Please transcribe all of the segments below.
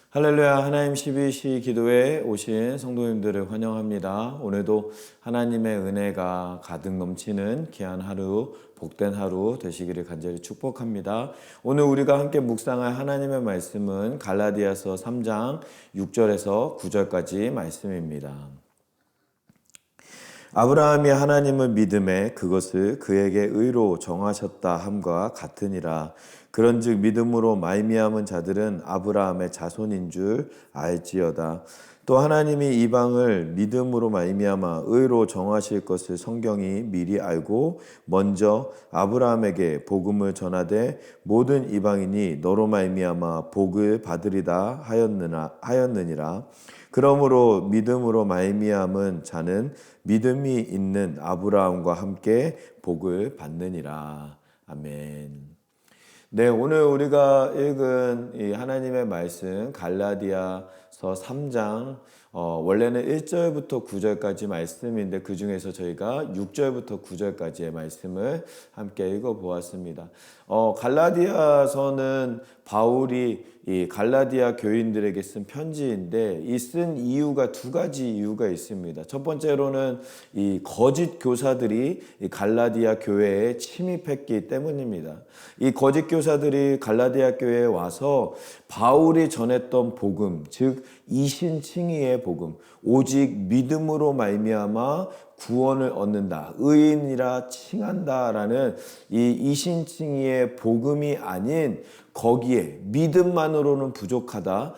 할렐루야. 하나님 12시 기도에 오신 성도님들을 환영합니다. 오늘도 하나님의 은혜가 가득 넘치는 귀한 하루, 복된 하루 되시기를 간절히 축복합니다. 오늘 우리가 함께 묵상할 하나님의 말씀은 갈라디아서 3장 6절에서 9절까지 말씀입니다. 아브라함이 하나님을 믿음에 그것을 그에게 의로 정하셨다 함과 같으니라. 그런즉 믿음으로 말미암은 자들은 아브라함의 자손인 줄 알지어다. 또 하나님이 이방을 믿음으로 말미암아 의로 정하실 것을 성경이 미리 알고 먼저 아브라함에게 복음을 전하되 모든 이방인이 너로 말미암아 복을 받으리다 하였느니라. 그러므로 믿음으로 말미암은 자는 믿음이 있는 아브라함과 함께 복을 받느니라. 아멘. 네, 오늘 우리가 읽은 이 하나님의 말씀 갈라디아서 3장 원래는 1절부터 9절까지 말씀인데 그 중에서 저희가 6절부터 9절까지의 말씀을 함께 읽어보았습니다. 갈라디아서는 바울이 이 갈라디아 교인들에게 쓴 편지인데 이 쓴 이유가 두 가지 이유가 있습니다. 첫 번째로는 이 거짓 교사들이 이 갈라디아 교회에 침입했기 때문입니다. 이 거짓 교사들이 갈라디아 교회에 와서 바울이 전했던 복음, 즉 이신칭의의 복음, 오직 믿음으로 말미암아 구원을 얻는다, 의인이라 칭한다라는 이 이신칭의의 복음이 아닌 거기에 믿음만으로는 부족하다.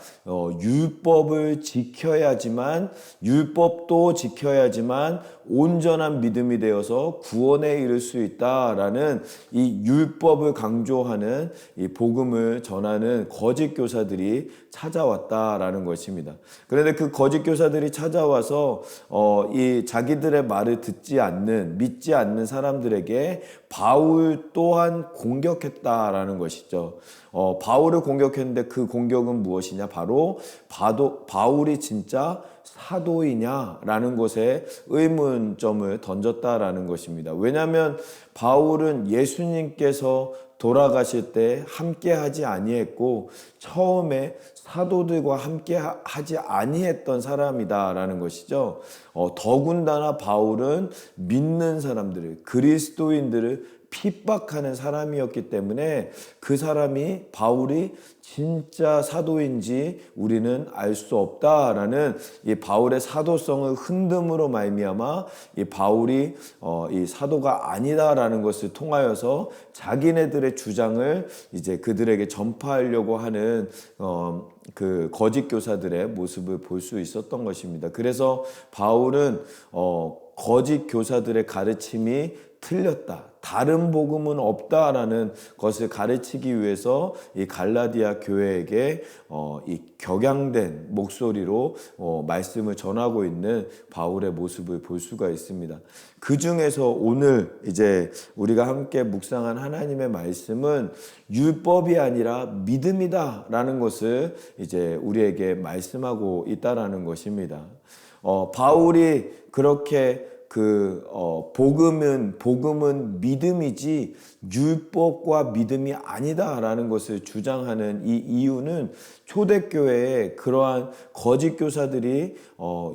율법을 지켜야지만 율법도 지켜야지만 온전한 믿음이 되어서 구원에 이를 수 있다라는 이 율법을 강조하는 이 복음을 전하는 거짓 교사들이 찾아왔다라는 것입니다. 그런데 그 거짓 교사들이 찾아와서 이 자기들의 말을 듣지 않는 믿지 않는 사람들에게 바울 또한 공격했다라는 것이죠. 바울을 공격했는데 그 공격은 무엇이냐? 바로 바울이 진짜 사도이냐라는 것에 의문점을 던졌다라는 것입니다. 왜냐하면 바울은 예수님께서 돌아가실 때 함께 하지 아니했고 처음에 사도들과 함께 하지 아니했던 사람이다라는 것이죠. 더군다나 바울은 믿는 사람들을, 그리스도인들을 핍박하는 사람이었기 때문에 그 사람이 바울이 진짜 사도인지 우리는 알 수 없다라는 이 바울의 사도성을 흔듦으로 말미암아 이 바울이 이 사도가 아니다라는 것을 통하여서 자기네들의 주장을 이제 그들에게 전파하려고 하는 그 거짓 교사들의 모습을 볼 수 있었던 것입니다. 그래서 바울은 거짓 교사들의 가르침이 틀렸다, 다른 복음은 없다라는 것을 가르치기 위해서 이 갈라디아 교회에게 이 격양된 목소리로 말씀을 전하고 있는 바울의 모습을 볼 수가 있습니다. 그 중에서 오늘 이제 우리가 함께 묵상한 하나님의 말씀은 율법이 아니라 믿음이다라는 것을 이제 우리에게 말씀하고 있다라는 것입니다. 바울이 그렇게 복음은 믿음이지 율법과 믿음이 아니다라는 것을 주장하는 이 이유는 초대교회에 그러한 거짓 교사들이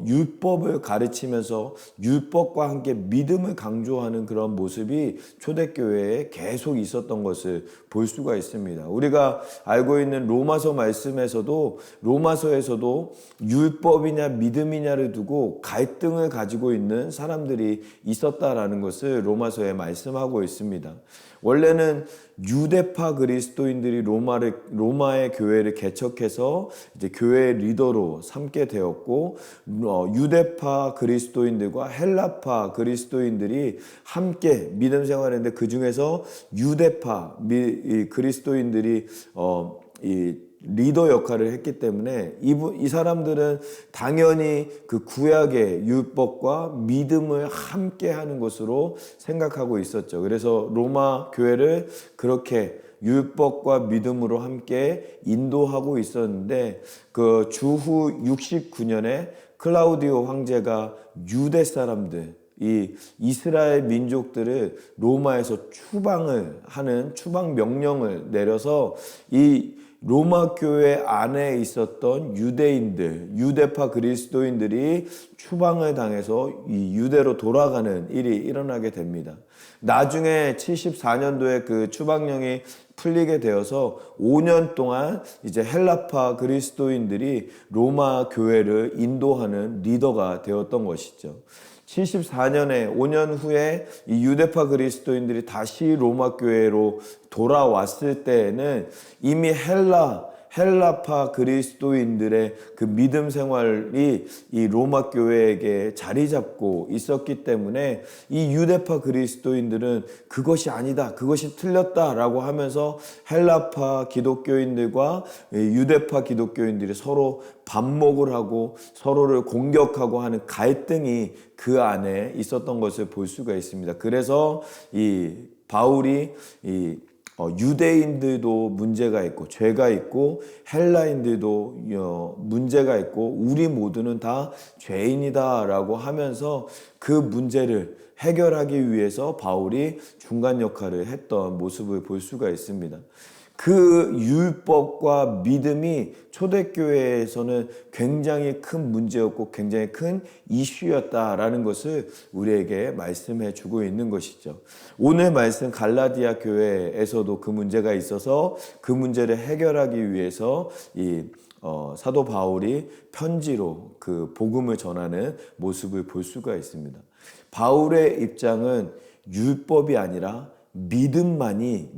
율법을 가르치면서 율법과 함께 믿음을 강조하는 그런 모습이 초대교회에 계속 있었던 것을 볼 수가 있습니다. 우리가 알고 있는 로마서 말씀에서도 로마서에서도 율법이냐 믿음이냐를 두고 갈등을 가지고 있는 사람들이 있었다라는 것을 로마서에 말씀하고 있습니다. 원래는 유대파 그리스도인들이 로마의 교회를 개척해서 이제 교회의 리더로 삼게 되었고, 유대파 그리스도인들과 헬라파 그리스도인들이 함께 믿음 생활했는데 그 중에서 유대파 그리스도인들이 이 리더 역할을 했기 때문에 이 사람들은 당연히 그 구약의 율법과 믿음을 함께 하는 것으로 생각하고 있었죠. 그래서 로마 교회를 그렇게 율법과 믿음으로 함께 인도하고 있었는데 그 주후 69년에 클라우디오 황제가 유대 사람들, 이 이스라엘 민족들을 로마에서 추방을 하는 추방 명령을 내려서 이 로마 교회 안에 있었던 유대인들, 유대파 그리스도인들이 추방을 당해서 이 유대로 돌아가는 일이 일어나게 됩니다. 나중에 74년도에 그 추방령이 풀리게 되어서 5년 동안 이제 헬라파 그리스도인들이 로마 교회를 인도하는 리더가 되었던 것이죠. 74년에 5년 후에 이 유대파 그리스도인들이 다시 로마 교회로 돌아왔을 때에는 이미 헬라파 그리스도인들의 그 믿음 생활이 이 로마 교회에게 자리 잡고 있었기 때문에 이 유대파 그리스도인들은 그것이 아니다, 그것이 틀렸다라고 하면서 헬라파 기독교인들과 유대파 기독교인들이 서로 반목을 하고 서로를 공격하고 하는 갈등이 그 안에 있었던 것을 볼 수가 있습니다. 그래서 이 바울이 유대인들도 문제가 있고 죄가 있고 헬라인들도 문제가 있고 우리 모두는 다 죄인이다라고 하면서 그 문제를 해결하기 위해서 바울이 중간 역할을 했던 모습을 볼 수가 있습니다. 그 율법과 믿음이 초대교회에서는 굉장히 큰 문제였고 굉장히 큰 이슈였다라는 것을 우리에게 말씀해 주고 있는 것이죠. 오늘 말씀 갈라디아 교회에서도 그 문제가 있어서 그 문제를 해결하기 위해서 사도 바울이 편지로 그 복음을 전하는 모습을 볼 수가 있습니다. 바울의 입장은 율법이 아니라 믿음만이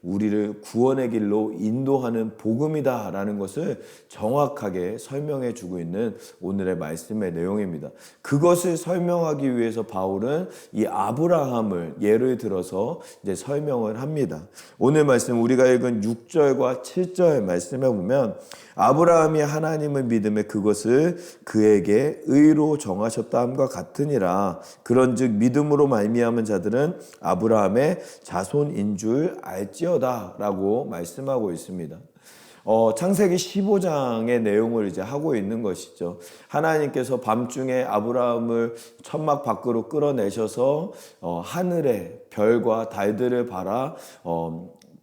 우리를 구원의 길로 인도하는 복음이다라는 것을 정확하게 설명해 주고 있는 오늘의 말씀의 내용입니다. 그것을 설명하기 위해서 바울은 이 아브라함을 예를 들어서 이제 설명을 합니다. 오늘 말씀 우리가 읽은 6절과 7절 말씀에 보면 아브라함이 하나님을 믿음에 그것을 그에게 의로 정하셨다 함과 같으니라. 그런즉 믿음으로 말미암은 자들은 아브라함의 자손인 줄 알지어다 라고 말씀하고 있습니다. 창세기 15장의 내용을 이제 하고 있는 것이죠. 하나님께서 밤중에 아브라함을 천막 밖으로 끌어내셔서 하늘의 별과 달들을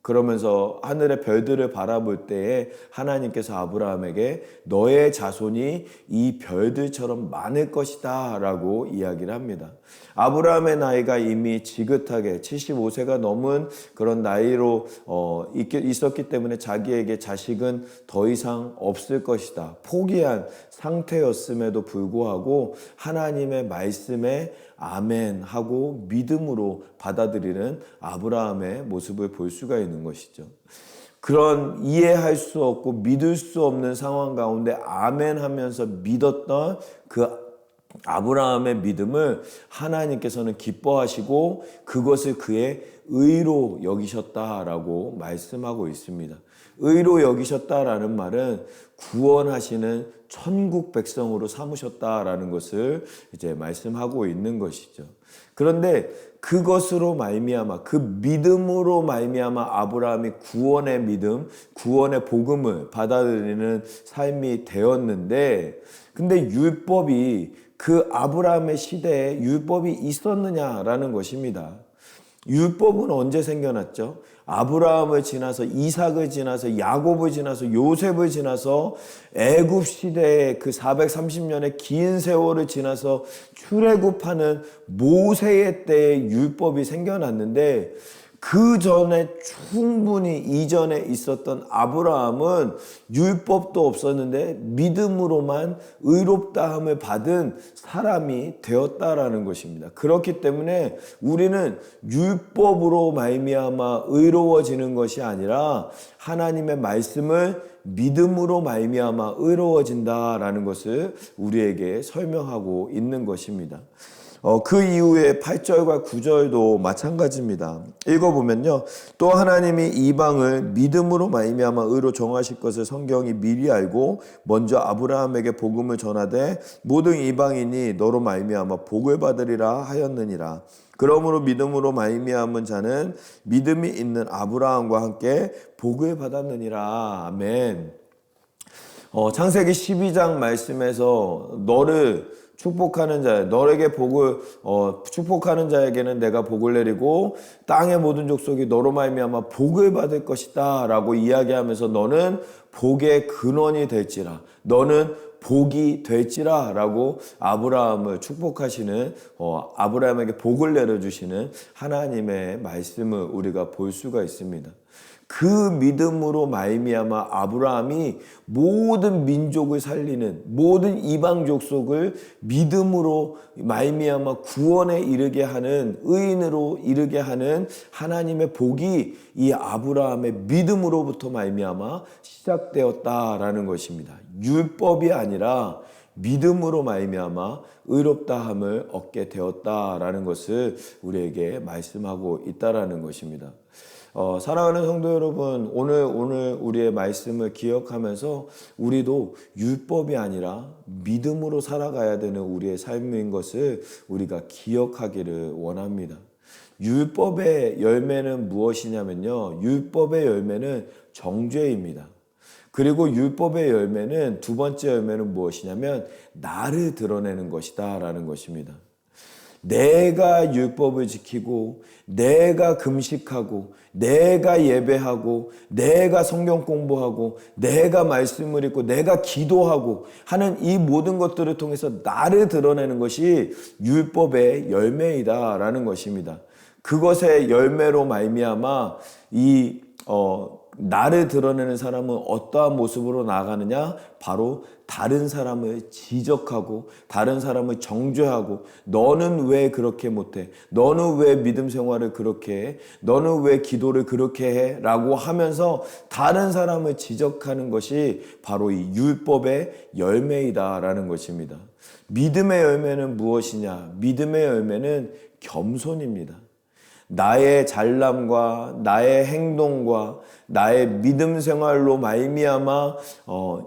그러면서 하늘의 별들을 바라볼 때에 하나님께서 아브라함에게 너의 자손이 이 별들처럼 많을 것이다 라고 이야기를 합니다. 아브라함의 나이가 이미 지긋하게 75세가 넘은 그런 나이로 있었기 때문에 자기에게 자식은 더 이상 없을 것이다. 포기한 상태였음에도 불구하고 하나님의 말씀에 아멘 하고 믿음으로 받아들이는 아브라함의 모습을 볼 수가 있는 것이죠. 그런 이해할 수 없고 믿을 수 없는 상황 가운데 아멘 하면서 믿었던 그 아브라함의 믿음을 하나님께서는 기뻐하시고 그것을 그의 의로 여기셨다라고 말씀하고 있습니다. 의로 여기셨다라는 말은 구원하시는 천국 백성으로 삼으셨다라는 것을 이제 말씀하고 있는 것이죠. 그런데 그것으로 말미암아 그 믿음으로 말미암아 아브라함이 구원의 믿음, 구원의 복음을 받아들이는 삶이 되었는데 근데 율법이 그 아브라함의 시대에 율법이 있었느냐라는 것입니다. 율법은 언제 생겨났죠? 아브라함을 지나서 이삭을 지나서 야곱을 지나서 요셉을 지나서 애굽 시대의 그 430년의 긴 세월을 지나서 출애굽하는 모세의 때에 율법이 생겨났는데 그 전에 충분히 이전에 있었던 아브라함은 율법도 없었는데 믿음으로만 의롭다함을 받은 사람이 되었다라는 것입니다. 그렇기 때문에 우리는 율법으로 말미암아 의로워지는 것이 아니라 하나님의 말씀을 믿음으로 말미암아 의로워진다라는 것을 우리에게 설명하고 있는 것입니다. 그 이후에 8절과 9절도 마찬가지입니다. 읽어보면요. 또 하나님이 이방을 믿음으로 말미암아 의로 정하실 것을 성경이 미리 알고 먼저 아브라함에게 복음을 전하되 모든 이방인이 너로 말미암아 복을 받으리라 하였느니라. 그러므로 믿음으로 말미암은 자는 믿음이 있는 아브라함과 함께 복을 받았느니라. 아멘. 창세기 12장 말씀에서 너를 축복하는 자, 너에게 복을 축복하는 자에게는 내가 복을 내리고 땅의 모든 족속이 너로 말미암아 복을 받을 것이다라고 이야기하면서 너는 복의 근원이 될지라, 너는 복이 될지라라고 아브라함을 축복하시는 아브라함에게 복을 내려주시는 하나님의 말씀을 우리가 볼 수가 있습니다. 그 믿음으로 말미암아 아브라함이 모든 민족을 살리는 모든 이방 족속을 믿음으로 말미암아 구원에 이르게 하는, 의인으로 이르게 하는 하나님의 복이 이 아브라함의 믿음으로부터 말미암아 시작되었다라는 것입니다. 율법이 아니라 믿음으로 말미암아 의롭다함을 얻게 되었다라는 것을 우리에게 말씀하고 있다라는 것입니다. 사랑하는 성도 여러분, 오늘 우리의 말씀을 기억하면서 우리도 율법이 아니라 믿음으로 살아가야 되는 우리의 삶인 것을 우리가 기억하기를 원합니다. 율법의 열매는 무엇이냐면요, 율법의 열매는 정죄입니다. 그리고 율법의 열매는, 두 번째 열매는 무엇이냐면 나를 드러내는 것이다 라는 것입니다. 내가 율법을 지키고 내가 금식하고 내가 예배하고 내가 성경 공부하고 내가 말씀을 읽고 내가 기도하고 하는 이 모든 것들을 통해서 나를 드러내는 것이 율법의 열매이다라는 것입니다. 그것의 열매로 말미암아 나를 드러내는 사람은 어떠한 모습으로 나아가느냐? 바로 다른 사람을 지적하고 다른 사람을 정죄하고, 너는 왜 그렇게 못해? 너는 왜 믿음 생활을 그렇게 해? 너는 왜 기도를 그렇게 해? 라고 하면서 다른 사람을 지적하는 것이 바로 이 율법의 열매이다라는 것입니다. 믿음의 열매는 무엇이냐? 믿음의 열매는 겸손입니다. 나의 잘남과 나의 행동과 나의 믿음 생활로 말미암아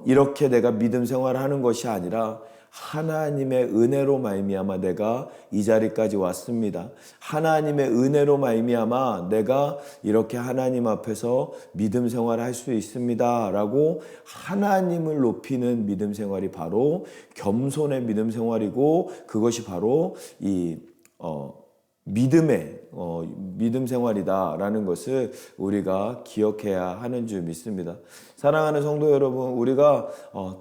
이렇게 내가 믿음 생활을 하는 것이 아니라 하나님의 은혜로 말미암아 내가 이 자리까지 왔습니다. 하나님의 은혜로 말미암아 내가 이렇게 하나님 앞에서 믿음 생활을 할 수 있습니다 라고 하나님을 높이는 믿음 생활이 바로 겸손의 믿음 생활이고, 그것이 바로 이 믿음 생활이다라는 것을 우리가 기억해야 하는 줄 믿습니다. 사랑하는 성도 여러분, 우리가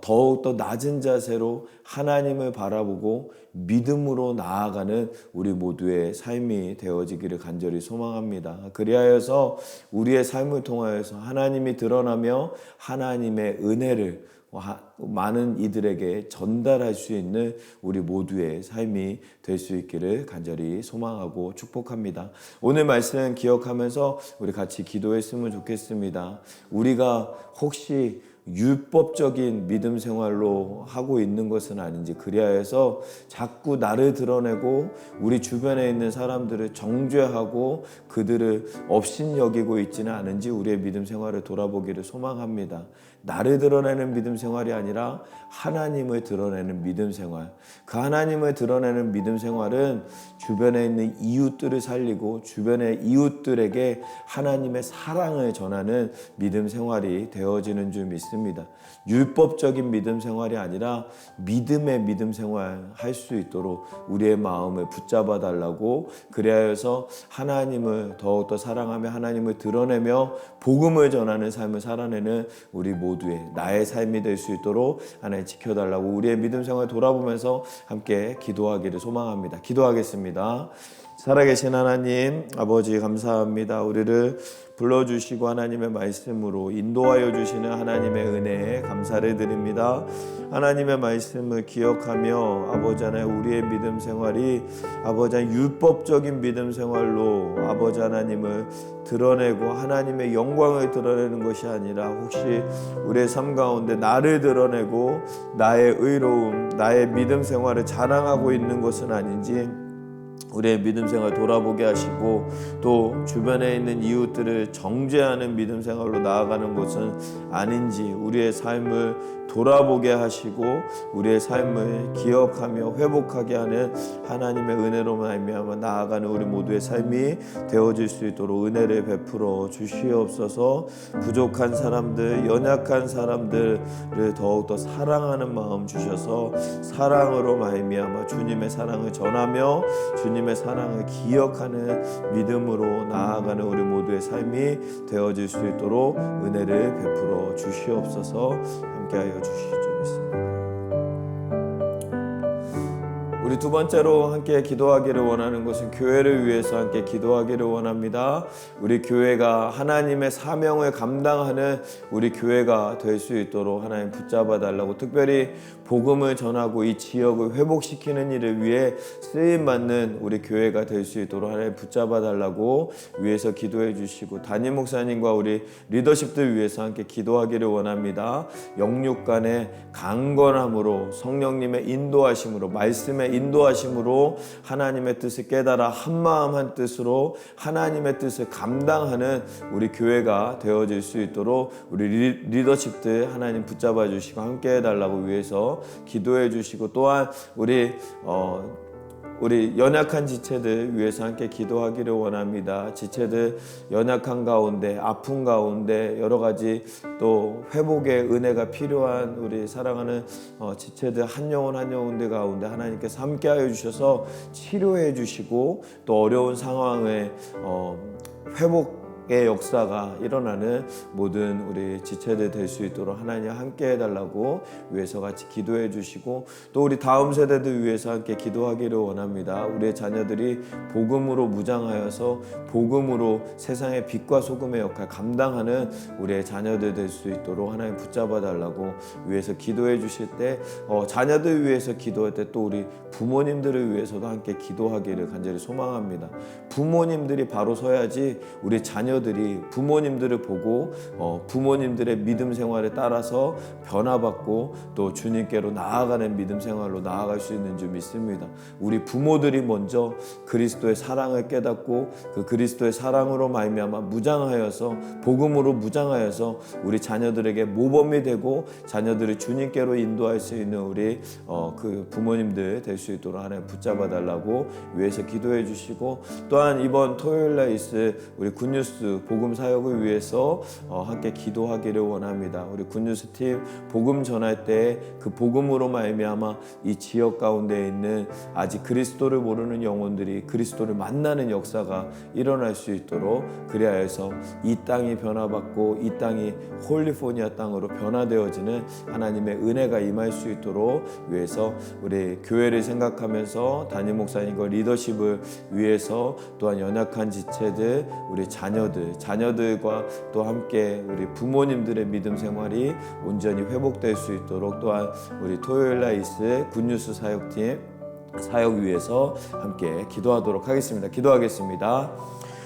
더욱더 낮은 자세로 하나님을 바라보고 믿음으로 나아가는 우리 모두의 삶이 되어지기를 간절히 소망합니다. 그리하여서 우리의 삶을 통하여서 하나님이 드러나며 하나님의 은혜를 많은 이들에게 전달할 수 있는 우리 모두의 삶이 될 수 있기를 간절히 소망하고 축복합니다. 오늘 말씀 기억하면서 우리 같이 기도했으면 좋겠습니다. 우리가 혹시 율법적인 믿음 생활로 하고 있는 것은 아닌지, 그리하여서 자꾸 나를 드러내고 우리 주변에 있는 사람들을 정죄하고 그들을 업신여기고 있지는 않은지 우리의 믿음 생활을 돌아보기를 소망합니다. 나를 드러내는 믿음 생활이 아니라 하나님을 드러내는 믿음 생활. 그 하나님을 드러내는 믿음 생활은 주변에 있는 이웃들을 살리고 주변의 이웃들에게 하나님의 사랑을 전하는 믿음 생활이 되어지는 줄 믿습니다. 율법적인 믿음 생활이 아니라 믿음의 믿음 생활 할 수 있도록 우리의 마음을 붙잡아 달라고, 그리하여서 하나님을 더욱더 사랑하며 하나님을 드러내며 복음을 전하는 삶을 살아내는 우리 모두의 나의 삶이 될 수 있도록 하나님 지켜달라고 우리의 믿음 생활 돌아보면서 함께 기도하기를 소망합니다. 기도하겠습니다. 살아계신 하나님 아버지, 감사합니다. 우리를 불러주시고 하나님의 말씀으로 인도하여 주시는 하나님의 은혜에 감사를 드립니다. 하나님의 말씀을 기억하며 아버지 하나님, 우리의 믿음 생활이 아버지 하나님 율법적인 믿음 생활로 아버지 하나님을 드러내고 하나님의 영광을 드러내는 것이 아니라 혹시 우리의 삶 가운데 나를 드러내고 나의 의로움, 나의 믿음 생활을 자랑하고 있는 것은 아닌지 우리의 믿음 생활 돌아보게 하시고 또 주변에 있는 이웃들을 정죄하는 믿음 생활로 나아가는 것은 아닌지 우리의 삶을 돌아보게 하시고 우리의 삶을 기억하며 회복하게 하는 하나님의 은혜로 말미암아 나아가는 우리 모두의 삶이 되어질 수 있도록 은혜를 베풀어 주시옵소서. 부족한 사람들, 연약한 사람들을 더욱더 사랑하는 마음 주셔서 사랑으로 말미암아 주님의 사랑을 전하며 주님의 사랑을 기억하는 믿음으로 나아가는 우리 모두의 삶이 되어질 수 있도록 은혜를 베풀어 주시옵소서. 함께하여 주시겠습니다. 우리 두 번째로 함께 기도하기를 원하는 것은 교회를 위해서 함께 기도하기를 원합니다. 우리 교회가 하나님의 사명을 감당하는 우리 교회가 될 수 있도록 하나님 붙잡아 달라고, 특별히 복음을 전하고 이 지역을 회복시키는 일을 위해 쓰임받는 우리 교회가 될 수 있도록 하나님 붙잡아 달라고 위해서 기도해 주시고, 담임 목사님과 우리 리더십들 위해서 함께 기도하기를 원합니다. 영육 간의 강건함으로 성령님의 인도하심으로 말씀의 인도하심으로 하나님의 뜻을 깨달아 한마음 한뜻으로 하나님의 뜻을 감당하는 우리 교회가 되어질 수 있도록 우리 리더십들 하나님 붙잡아 주시고 함께 해달라고 위해서 기도해 주시고, 또한 우리 연약한 지체들 위해서 함께 기도하기를 원합니다. 지체들 연약한 가운데, 아픈 가운데 여러 가지 또 회복의 은혜가 필요한 우리 사랑하는 지체들 한 영혼 한 영혼들 가운데 하나님께서 함께하여 주셔서 치료해 주시고 또 어려운 상황에 회복의 역사가 일어나는 모든 우리 지체들 될 수 있도록 하나님 함께 해달라고 위해서 같이 기도해 주시고, 또 우리 다음 세대들 위해서 함께 기도하기를 원합니다. 우리의 자녀들이 복음으로 무장하여서 복음으로 세상의 빛과 소금의 역할 감당하는 우리의 자녀들 될 수 있도록 하나님 붙잡아 달라고 위해서 기도해 주실 때, 자녀들 위해서 기도할 때 또 우리 부모님들을 위해서도 함께 기도하기를 간절히 소망합니다. 부모님들이 바로 서야지 우리 자녀들이 부모님들을 보고 부모님들의 믿음 생활에 따라서 변화받고 또 주님께로 나아가는 믿음 생활로 나아갈 수 있는 줄 믿습니다. 우리 부모들이 먼저 그리스도의 사랑을 깨닫고 그 그리스도의 사랑으로 말미암아 무장하여서 복음으로 무장하여서 우리 자녀들에게 모범이 되고 자녀들을 주님께로 인도할 수 있는 우리 그 부모님들 될 수 있도록 하나님 붙잡아 달라고 위해서 기도해 주시고, 또한 이번 토요일날 있을 우리 굿뉴스 복음 사역을 위해서 함께 기도하기를 원합니다. 우리 굿뉴스 팀 복음 전할 때 그 복음으로 말미암아 이 지역 가운데 있는 아직 그리스도를 모르는 영혼들이 그리스도를 만나는 역사가 일어날 수 있도록, 그리하여서 이 땅이 변화받고 이 땅이 홀리포니아 땅으로 변화되어지는 하나님의 은혜가 임할 수 있도록 위해서 우리 교회를 생각하면서 담임 목사님과 리더십을 위해서, 또한 연약한 지체들 우리 자녀들과 또 함께 우리 부모님들의 믿음 생활이 온전히 회복될 수 있도록, 또한 우리 토요일날 있을 굿뉴스 사역팀 사역 위해서 함께 기도하도록 하겠습니다. 기도하겠습니다.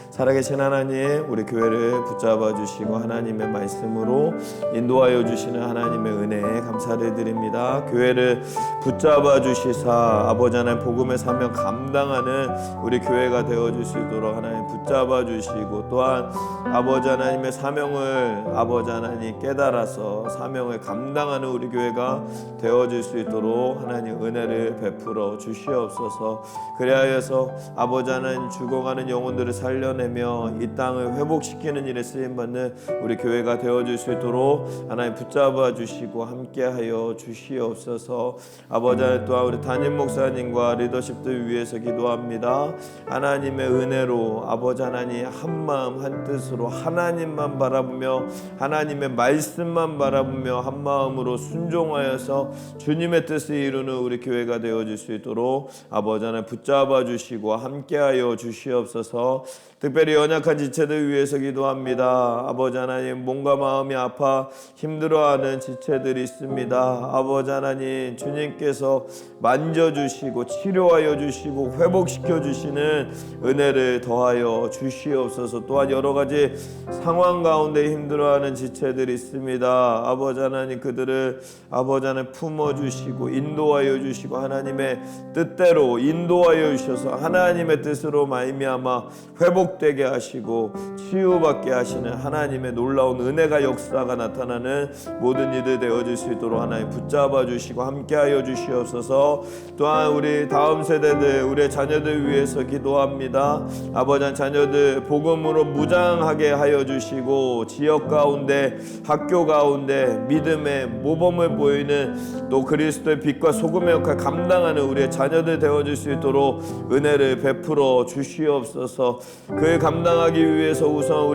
살아계신 하나님, 우리 교회를 붙잡아 주시고 하나님의 말씀으로 인도하여 주시는 하나님의 은혜에 감사를 드립니다. 교회를 붙잡아 주시사 아버지 하나님 복음의 사명 감당하는 우리 교회가 되어줄 수 있도록 하나님 붙잡아 주시고, 또한 아버지 하나님의 사명을 아버지 하나님 깨달아서 사명을 감당하는 우리 교회가 되어줄 수 있도록 하나님 은혜를 베풀어 주시옵소서. 그리하여서 아버지 하나님 죽어가는 영혼들을 살려내 이 땅을 회복시키는 일에 쓰임받는 우리 교회가 되어줄 수 있도록 하나님 붙잡아 주시고 함께하여 주시옵소서. 아버지 하나님, 또한 우리 담임 목사님과 리더십들 위해서 기도합니다. 하나님의 은혜로 아버지 하나님 한마음 한뜻으로 하나님만 바라보며 하나님의 말씀만 바라보며 한마음으로 순종하여서 주님의 뜻을 이루는 우리 교회가 되어줄 수 있도록 아버지 하나님 붙잡아 주시고 함께하여 주시옵소서. 특별히 연약한 지체들 위해서 기도합니다. 아버지 하나님, 몸과 마음이 아파 힘들어하는 지체들이 있습니다. 아버지 하나님, 주님께서 만져주시고 치료하여 주시고 회복시켜 주시는 은혜를 더하여 주시옵소서. 또한 여러 가지 상황 가운데 힘들어하는 지체들이 있습니다. 아버지 하나님, 그들을 아버지 하나님 품어주시고 인도하여 주시고 하나님의 뜻대로 인도하여 주셔서 하나님의 뜻으로 말미암아 회복되게 하시고 치유받게 하시는 하나님의 놀라운 은혜가 역사가 나타나는 모든 이들 되어질 수 있도록 하나님 붙잡아 주시고 함께하여 주시옵소서. 또한 우리 다음 세대들, 우리의 자녀들 위해서 기도합니다. 아버지, 자녀들 복음으로 무장하게 하여 주시고 지역 가운데, 학교 가운데 믿음의 모범을 보이는 또 그리스도의 빛과 소금의 역할 감당하는 우리의 자녀들 되어질 수 있도록 은혜를 베풀어 주시옵소서. 그 감당하기 위해서 우선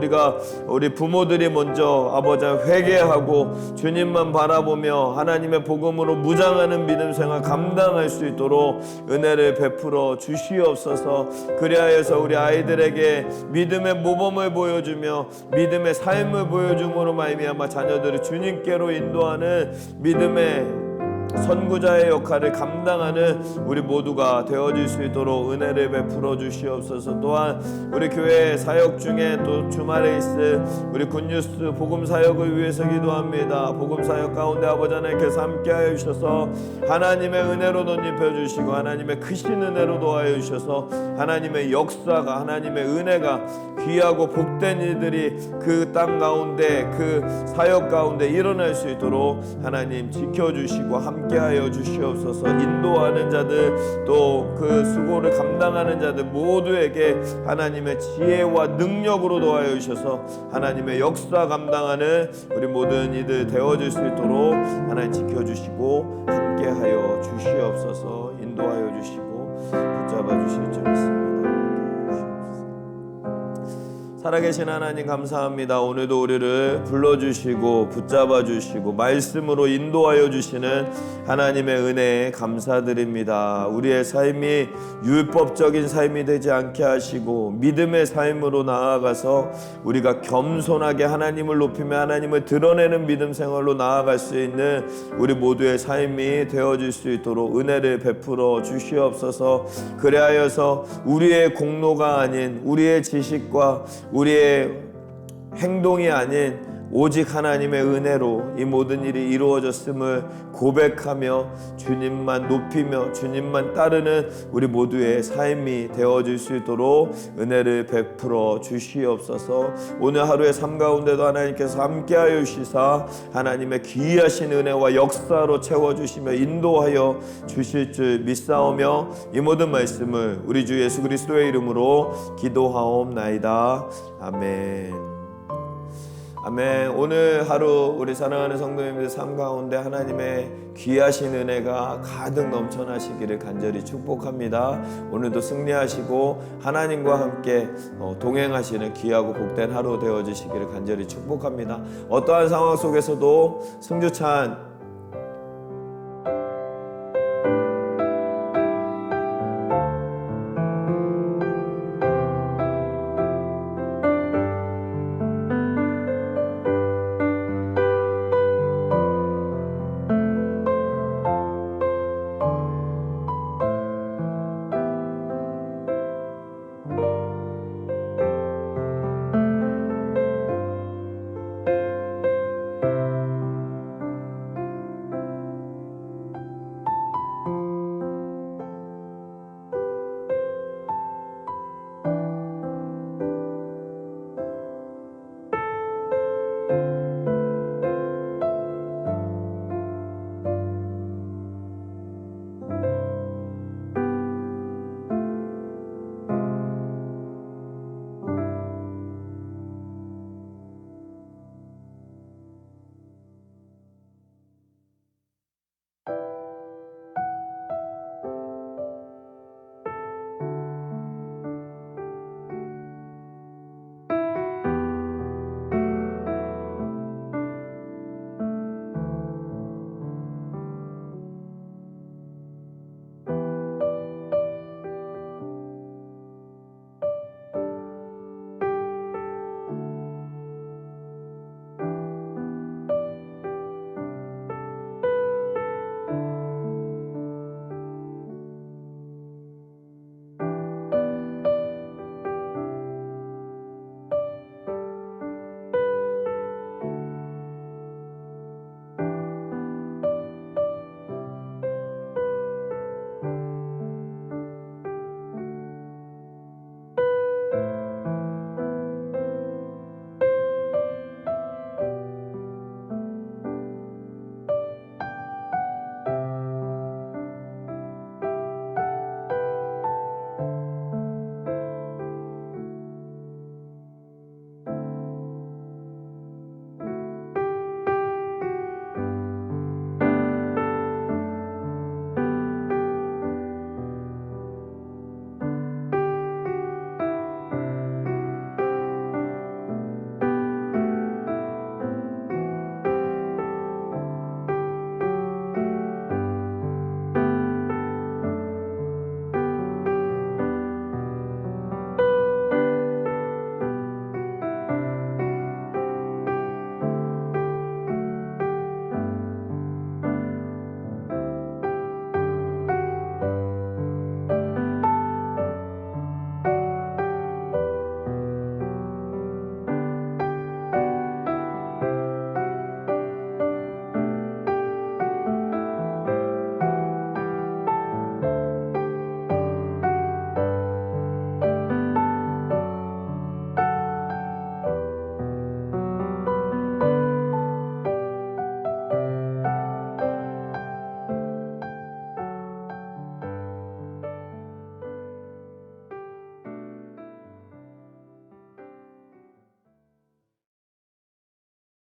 우리 부모들이 먼저 아버지 회개하고 주님만 바라보며 하나님의 복음으로 무장하는 믿음 생활 감당할 수 있도록 은혜를 베풀어 주시옵소서. 그리하여서 우리 아이들에게 믿음의 모범을 보여주며 믿음의 삶을 보여줌으로 말미암아 자녀들을 주님께로 인도하는 믿음의 선구자의 역할을 감당하는 우리 모두가 되어질 수 있도록 은혜를 베풀어 주시옵소서. 또한 우리 교회 사역 중에 또 주말에 있을 우리 굿뉴스 복음 사역을 위해서 기도합니다. 복음 사역 가운데 아버지 하나님께서 함께하여 주셔서 하나님의 은혜로 덧입혀 주시고 하나님의 크신 은혜로 도와여 주셔서 하나님의 역사가, 하나님의 은혜가 귀하고 복된 일들이 그 땅 가운데, 그 사역 가운데 일어날 수 있도록 하나님 지켜주시고 함께하여 주시옵소서. 인도하는 자들, 또 그 수고를 감당하는 자들 모두에게 하나님의 지혜와 능력으로 도와여 주셔서 하나님의 역사 감당하는 우리 모든 이들 되어질 수 있도록 하나님 지켜주시고 함께하여 주시옵소서. 인도하여 주시고 붙잡아 주실 줄 믿습니다. 살아계신 하나님 감사합니다. 오늘도 우리를 불러주시고 붙잡아 주시고 말씀으로 인도하여 주시는 하나님의 은혜에 감사드립니다. 우리의 삶이 율법적인 삶이 되지 않게 하시고 믿음의 삶으로 나아가서 우리가 겸손하게 하나님을 높이며 하나님을 드러내는 믿음 생활로 나아갈 수 있는 우리 모두의 삶이 되어질 수 있도록 은혜를 베풀어 주시옵소서. 그리하여서 우리의 공로가 아닌 우리의 지식과 우리의 행동이 아닌 오직 하나님의 은혜로 이 모든 일이 이루어졌음을 고백하며 주님만 높이며 주님만 따르는 우리 모두의 삶이 되어질 수 있도록 은혜를 베풀어 주시옵소서. 오늘 하루의 삶 가운데도 하나님께서 함께하여 주시사 하나님의 귀하신 은혜와 역사로 채워주시며 인도하여 주실 줄 믿사오며 이 모든 말씀을 우리 주 예수 그리스도의 이름으로 기도하옵나이다. 아멘. 아멘. 오늘 하루 우리 사랑하는 성도님들 삶 가운데 하나님의 귀하신 은혜가 가득 넘쳐나시기를 간절히 축복합니다. 오늘도 승리하시고 하나님과 함께 동행하시는 귀하고 복된 하루 되어지시기를 간절히 축복합니다. 어떠한 상황 속에서도 승주찬